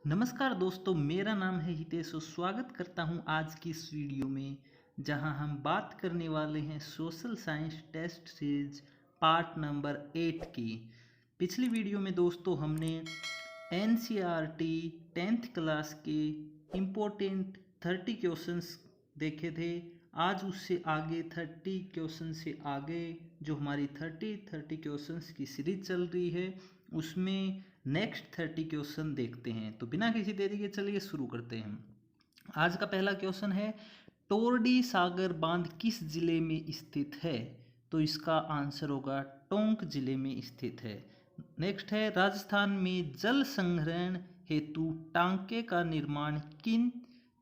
नमस्कार दोस्तों, मेरा नाम है हितेश और स्वागत करता हूं आज की इस वीडियो में जहां हम बात करने वाले हैं social science test series part number 8 की। पिछली वीडियो में दोस्तों हमने एनसीईआरटी 10th क्लास के इम्पोर्टेंट 30 क्वेश्चंस देखे थे। आज उससे आगे 30 क्वेश्चन से आगे जो हमारी 30 क्वेश्चंस की सीरीज चल रही है उसमें नेक्स्ट 30 क्वेश्चन देखते हैं। तो बिना किसी देरी के चलिए शुरू करते हैं। आज का पहला क्वेश्चन है, टोरडी सागर बांध किस जिले में स्थित है? तो इसका आंसर होगा टोंक जिले में स्थित है। नेक्स्ट है, राजस्थान में जल संग्रहण हेतु टांके का निर्माण किन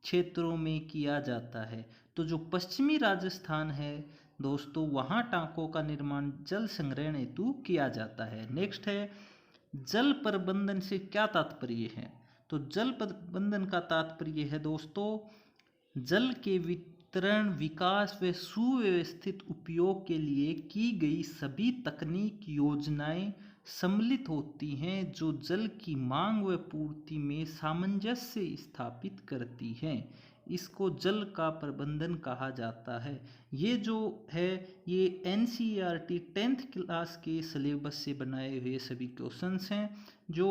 क्षेत्रों में किया जाता है? तो जो पश्चिमी राजस्थान है दोस्तों, वहाँ टांकों का निर्माण जल संग्रहण हेतु किया जाता है। नेक्स्ट है, जल प्रबंधन से क्या तात्पर्य है? तो जल प्रबंधन का तात्पर्य है दोस्तों, जल के वितरण, विकास व सुव्यवस्थित उपयोग के लिए की गई सभी तकनीक योजनाएं सम्मिलित होती हैं जो जल की मांग व पूर्ति में सामंजस्य स्थापित करती हैं। इसको जल का प्रबंधन कहा जाता है। ये जो है ये एनसीईआरटी 10th क्लास के सिलेबस से बनाए हुए सभी क्वेश्चंस हैं जो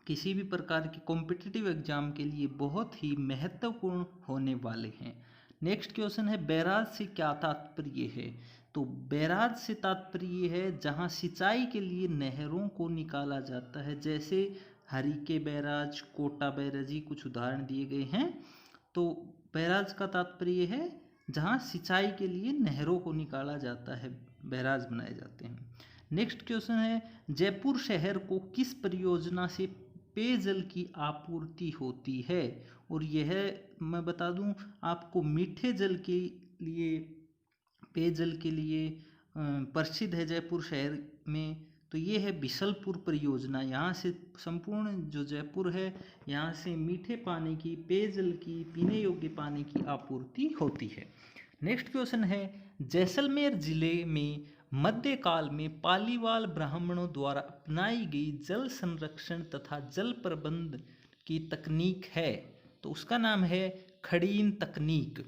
किसी भी प्रकार के कॉम्पिटिटिव एग्जाम के लिए बहुत ही महत्वपूर्ण होने वाले हैं। नेक्स्ट क्वेश्चन है, बैराज से क्या तात्पर्य है? तो बैराज से तात्पर्य है जहां सिंचाई के लिए नहरों को निकाला जाता है, जैसे हरिके बैराज, कोटा बैराज, ही कुछ उदाहरण दिए गए हैं। तो बैराज का तात्पर्य है जहाँ सिंचाई के लिए नहरों को निकाला जाता है, बैराज बनाए जाते हैं। नेक्स्ट क्वेश्चन है, जयपुर शहर को किस परियोजना से पेयजल की आपूर्ति होती है? और यह मैं बता दूं आपको, मीठे जल के लिए, पेयजल के लिए प्रसिद्ध है जयपुर शहर में। तो ये है बिशलपुर परियोजना। यहाँ से संपूर्ण जो जयपुर है, यहाँ से मीठे पानी की, पेयजल की, पीने योग्य पानी की आपूर्ति होती है। नेक्स्ट क्वेश्चन है, जैसलमेर जिले में मध्यकाल में पालीवाल ब्राह्मणों द्वारा अपनाई गई जल संरक्षण तथा जल प्रबंधन की तकनीक है? तो उसका नाम है खड़ीन तकनीक।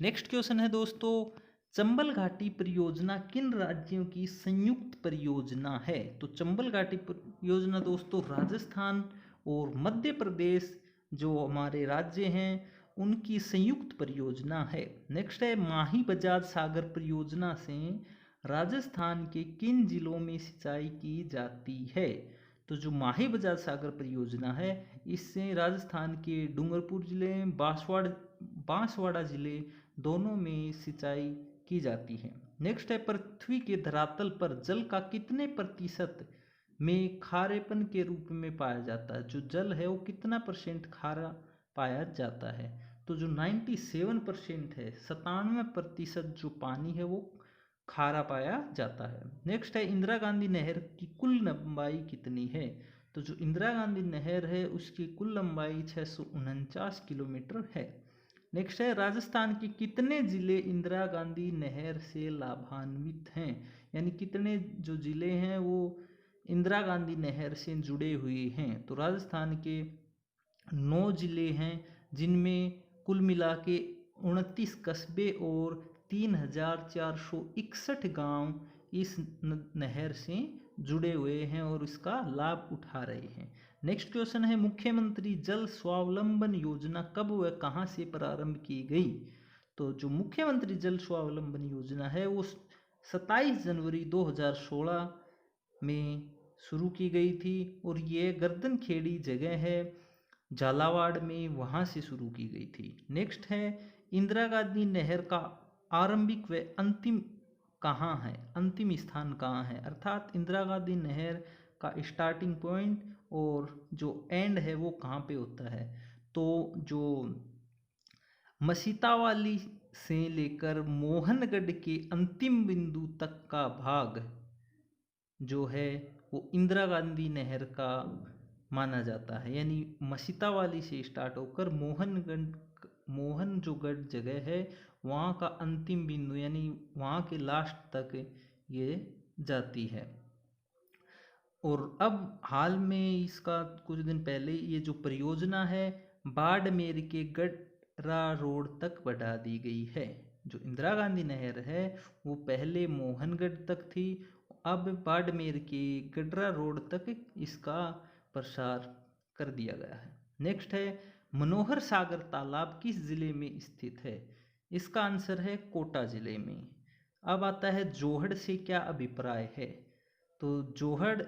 नेक्स्ट क्वेश्चन है दोस्तों, चंबल घाटी परियोजना किन राज्यों की संयुक्त परियोजना है? तो चंबल घाटी परियोजना दोस्तों राजस्थान और मध्य प्रदेश जो हमारे राज्य हैं उनकी संयुक्त परियोजना है। नेक्स्ट है, माही बजाज सागर परियोजना से राजस्थान के किन जिलों में सिंचाई की जाती है? तो जो माही बजाज सागर परियोजना है इससे राजस्थान के डूंगरपुर जिले, बांसवाड़ा जिले दोनों में सिंचाई की जाती है। नेक्स्ट है, पृथ्वी के धरातल पर जल का कितने प्रतिशत में खारेपन के रूप में पाया जाता है? जो जल है वो कितना % खारा पाया जाता है? तो जो 97% है, 97% जो पानी है वो खारा पाया जाता है। नेक्स्ट है, इंदिरा गांधी नहर की कुल लंबाई कितनी है? तो जो इंदिरा गांधी नहर है उसकी कुल लंबाई 649 किलोमीटर है। नेक्स्ट है, राजस्थान के कितने जिले इंदिरा गांधी नहर से लाभान्वित हैं? यानी कितने जो जिले हैं वो इंदिरा गांधी नहर से जुड़े हुए हैं? तो राजस्थान के 9 जिले हैं जिनमें कुल मिला के 29 कस्बे और 3461 गांव इस नहर से जुड़े हुए हैं और इसका लाभ उठा रहे हैं। नेक्स्ट क्वेश्चन है, मुख्यमंत्री जल स्वावलंबन योजना कब व कहां से प्रारंभ की गई? तो जो मुख्यमंत्री जल स्वावलंबन योजना है वो 27 जनवरी 2016 में शुरू की गई थी और ये गर्दनखेड़ी जगह है झालावाड़ में, वहाँ से शुरू की गई थी। नेक्स्ट है, इंदिरा गांधी नहर का आरंभिक व अंतिम कहाँ है, अंतिम स्थान कहाँ है? अर्थात इंदिरा गांधी नहर का स्टार्टिंग पॉइंट और जो एंड है वो कहाँ पे होता है? तो जो मसीतावाली से लेकर मोहनगढ़ के अंतिम बिंदु तक का भाग जो है वो इंदिरा गांधी नहर का माना जाता है। यानी मसीतावाली से स्टार्ट होकर मोहन जो गढ़ जगह है वहाँ का अंतिम बिंदु यानी वहाँ के लास्ट तक ये जाती है। और अब हाल में इसका कुछ दिन पहले ये जो परियोजना है बाड़मेर के गडरा रोड तक बढ़ा दी गई है। जो इंदिरा गांधी नहर है वो पहले मोहनगढ़ तक थी, अब बाड़मेर के गडरा रोड तक इसका प्रसार कर दिया गया है। नेक्स्ट है मनोहर सागर तालाब किस जिले में स्थित है? इसका आंसर है कोटा जिले में। अब आता है जोहड़ से क्या अभिप्राय है? तो जोहड़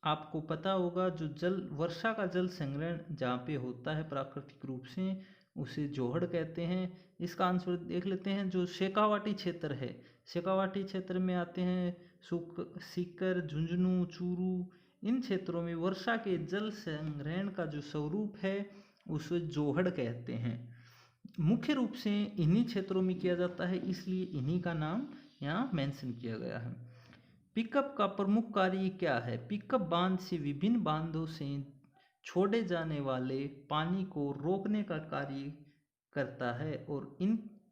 आपको पता होगा, जो जल वर्षा का जल संग्रहण जहाँ पे होता है प्राकृतिक रूप से उसे जोहड़ कहते हैं। इसका आंसर देख लेते हैं। जो शेखावाटी क्षेत्र है, शेखावाटी क्षेत्र में आते हैं सीकर, झुंझुनू, चूरू। इन क्षेत्रों में वर्षा के जल संग्रहण का जो स्वरूप है उसे जोहड़ कहते हैं। मुख्य रूप से इन्हीं क्षेत्रों में किया जाता है, इसलिए इन्हीं का नाम यहाँ मेंशन किया गया है। पिकअप का प्रमुख कार्य क्या है? पिकअप बांध से विभिन्न बांधों से छोड़े जाने वाले पानी को रोकने का कार्य करता है और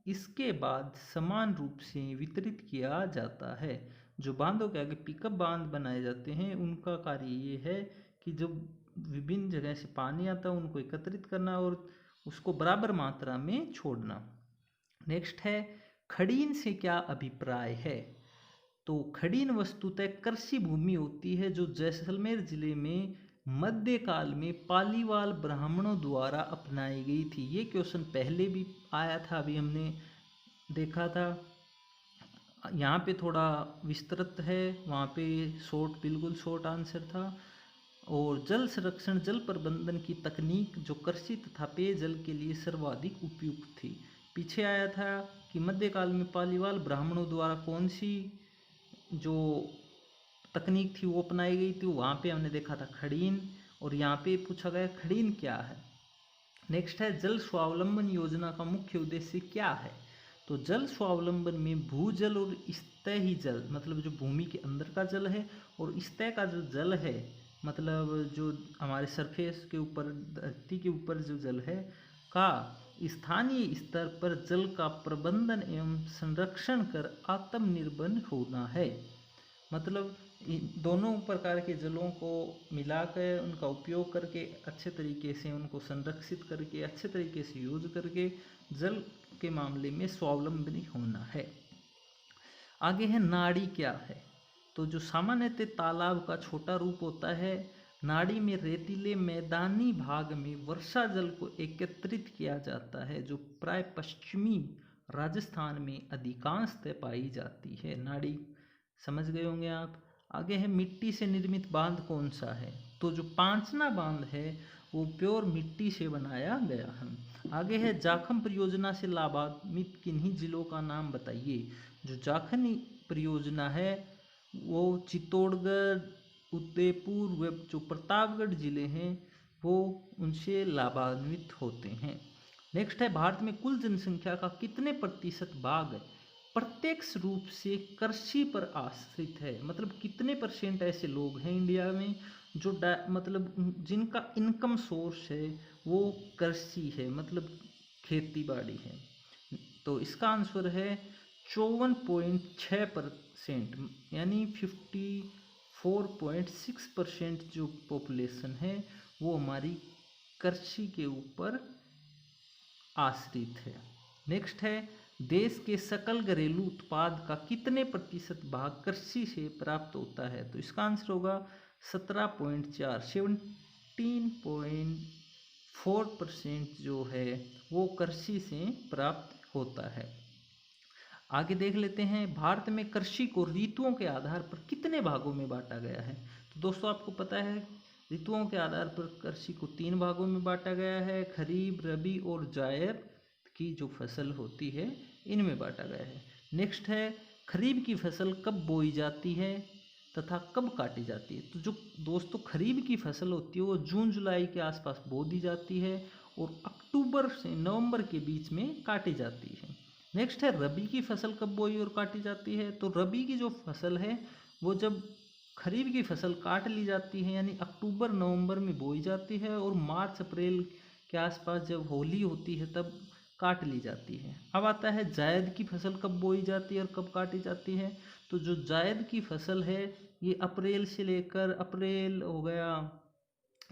इसके बाद समान रूप से वितरित किया जाता है। जो बांधों के आगे पिकअप बांध बनाए जाते हैं उनका कार्य ये है कि जब विभिन्न जगह से पानी आता है उनको एकत्रित करना और उसको बराबर मात्रा में छोड़ना। नेक्स्ट है खड़ीन से क्या अभिप्राय है? तो खड़ीन वस्तुतः कृषि भूमि होती है जो जैसलमेर जिले में मध्यकाल में पालीवाल ब्राह्मणों द्वारा अपनाई गई थी। ये क्वेश्चन पहले भी आया था, अभी हमने देखा था। यहाँ पे थोड़ा विस्तृत है, वहाँ पे शॉर्ट, बिल्कुल शॉर्ट आंसर था। और जल संरक्षण जल प्रबंधन की तकनीक जो कृषि तथा पेयजल के लिए सर्वाधिक उपयुक्त थी। पीछे आया था कि मध्यकाल में पालीवाल ब्राह्मणों द्वारा कौन सी जो तकनीक थी वो अपनाई गई थी, वहाँ पे हमने देखा था खड़ीन। और यहाँ पे पूछा गया खड़ीन क्या है। नेक्स्ट है जल स्वावलंबन योजना का मुख्य उद्देश्य क्या है? तो जल स्वावलंबन में भूजल और स्तयी जल, मतलब जो भूमि के अंदर का जल है, और स्तय का जो जल है, मतलब जो हमारे सरफेस के ऊपर, धरती के ऊपर जो जल है का स्थानीय स्तर पर जल का प्रबंधन एवं संरक्षण कर आत्मनिर्भर होना है। मतलब दोनों प्रकार के जलों को मिलाकर उनका उपयोग करके अच्छे तरीके से उनको संरक्षित करके अच्छे तरीके से यूज करके जल के मामले में स्वावलंबी होना है। आगे है नाड़ी क्या है? तो जो सामान्यतः तालाब का छोटा रूप होता है, नाड़ी में रेतीले मैदानी भाग में वर्षा जल को एकत्रित किया जाता है जो प्राय पश्चिमी राजस्थान में अधिकांशतः पाई जाती है। नाड़ी समझ गए होंगे आप। आगे है मिट्टी से निर्मित बांध कौन सा है? तो जो पांचना बांध है वो प्योर मिट्टी से बनाया गया है। आगे है जाखम परियोजना से लाभान्वित किन्हीं जिलों का नाम बताइए। जो जाखनी परियोजना है वो चित्तौड़गढ़, उदयपुर व जो प्रतापगढ़ जिले हैं वो उनसे लाभान्वित होते हैं। नेक्स्ट है भारत में कुल जनसंख्या का कितने प्रतिशत भाग प्रत्यक्ष रूप से कृषि पर आश्रित है? मतलब कितने परसेंट ऐसे लोग हैं इंडिया में जो मतलब जिनका इनकम सोर्स है वो कृषि है, मतलब खेती बाड़ी है। तो इसका आंसर है 54.6%, यानी 54.6% जो पॉपुलेशन है वो हमारी कृषि के ऊपर आश्रित है। नेक्स्ट है देश के सकल घरेलू उत्पाद का कितने प्रतिशत भाग कृषि से प्राप्त होता है? तो इसका आंसर होगा 17.4, 17.4% जो है वो कृषि से प्राप्त होता है। आगे देख लेते हैं भारत में कृषि को ऋतुओं के आधार पर कितने भागों में बांटा गया है? तो दोस्तों आपको पता है ऋतुओं के आधार पर कृषि को 3 भागों में बांटा गया है। खरीफ, रबी और जायद की जो फसल होती है इनमें बांटा गया है। नेक्स्ट है खरीफ की फसल कब बोई जाती है तथा कब काटी जाती है? तो जो दोस्तों खरीफ की फसल होती है वो जून जुलाई के आसपास बो दी जाती है और अक्टूबर से नवंबर के बीच में काटी जाती है। नेक्स्ट है रबी की फसल कब बोई और काटी जाती है? तो रबी की जो फसल है वो जब खरीफ की फसल काट ली जाती है यानी अक्टूबर नवंबर में बोई जाती है और मार्च अप्रैल के आसपास जब होली होती है तब काट ली जाती है। अब आता है जायद की फसल कब बोई जाती है और कब काटी जाती है? तो जो जायद की फसल है ये अप्रैल से लेकर अप्रैल हो गया,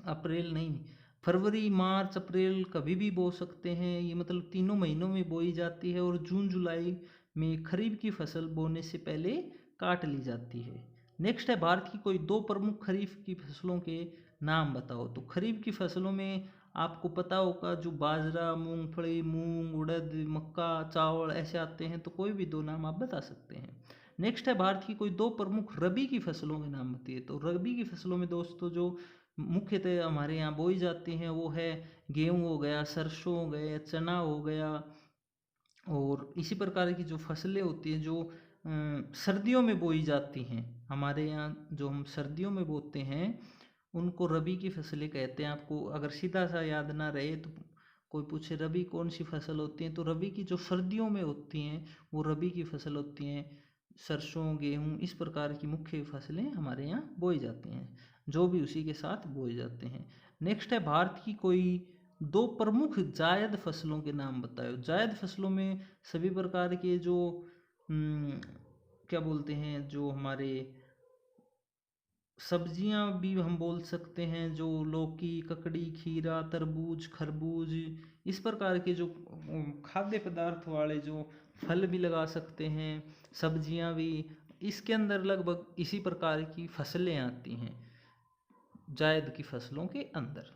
अप्रैल नहीं, फरवरी मार्च अप्रैल कभी भी बो सकते हैं। ये मतलब तीनों महीनों में बोई जाती है और जून जुलाई में खरीफ की फसल बोने से पहले काट ली जाती है। नेक्स्ट है भारत की कोई दो प्रमुख खरीफ की फसलों के नाम बताओ। तो खरीफ की फसलों में आपको पता होगा जो बाजरा, मूंगफली, मूंग, उड़द, मक्का, चावल ऐसे आते हैं, तो कोई भी दो नाम आप बता सकते हैं। नेक्स्ट है भारत की कोई दो प्रमुख रबी की फसलों के नाम बताइए। तो रबी की फसलों में दोस्तों जो मुख्यतः हमारे यहाँ बोई जाती हैं वो है गेहूँ हो गया, सरसों हो गया, चना हो गया, और इसी प्रकार की जो फसलें होती हैं जो सर्दियों में बोई जाती हैं, हमारे यहाँ जो हम सर्दियों में बोते हैं उनको रबी की फसलें कहते हैं। आपको अगर सीधा सा याद ना रहे तो कोई पूछे रबी कौन सी फसल होती है, तो रबी की जो सर्दियों में होती हैं वो रबी की फसल होती हैं। सरसों, गेहूँ इस प्रकार की मुख्य फसलें हमारे यहाँ बोई जाती हैं, जो भी उसी के साथ बोए जाते हैं। नेक्स्ट है भारत की कोई दो प्रमुख जायद फसलों के नाम बताओ। जायद फसलों में सभी प्रकार के जो क्या बोलते हैं, जो हमारे सब्जियां भी हम बोल सकते हैं, जो लौकी, ककड़ी, खीरा, तरबूज, खरबूज इस प्रकार के जो खाद्य पदार्थ वाले जो फल भी लगा सकते हैं, सब्जियां भी, इसके अंदर लगभग इसी प्रकार की फसलें आती हैं जायद की फसलों के अंदर।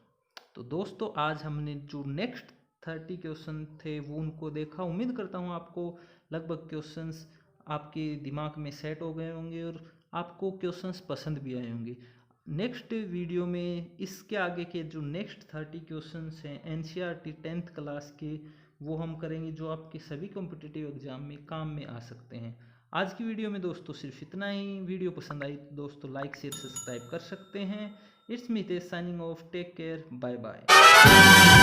तो दोस्तों आज हमने जो नेक्स्ट 30 क्वेश्चन थे वो उनको देखा। उम्मीद करता हूँ आपको लगभग क्वेश्चंस आपके दिमाग में सेट हो गए होंगे और आपको क्वेश्चंस पसंद भी आए होंगे। नेक्स्ट वीडियो में इसके आगे के जो नेक्स्ट 30 क्वेश्चंस हैं NCERT 10th क्लास के, वो हम करेंगे जो आपके सभी कॉम्पिटिटिव एग्जाम में काम में आ सकते हैं। आज की वीडियो में दोस्तों सिर्फ इतना ही। वीडियो पसंद आई तो दोस्तों लाइक शेयर सब्सक्राइब कर सकते हैं। It's me Tej signing off, take care, bye bye.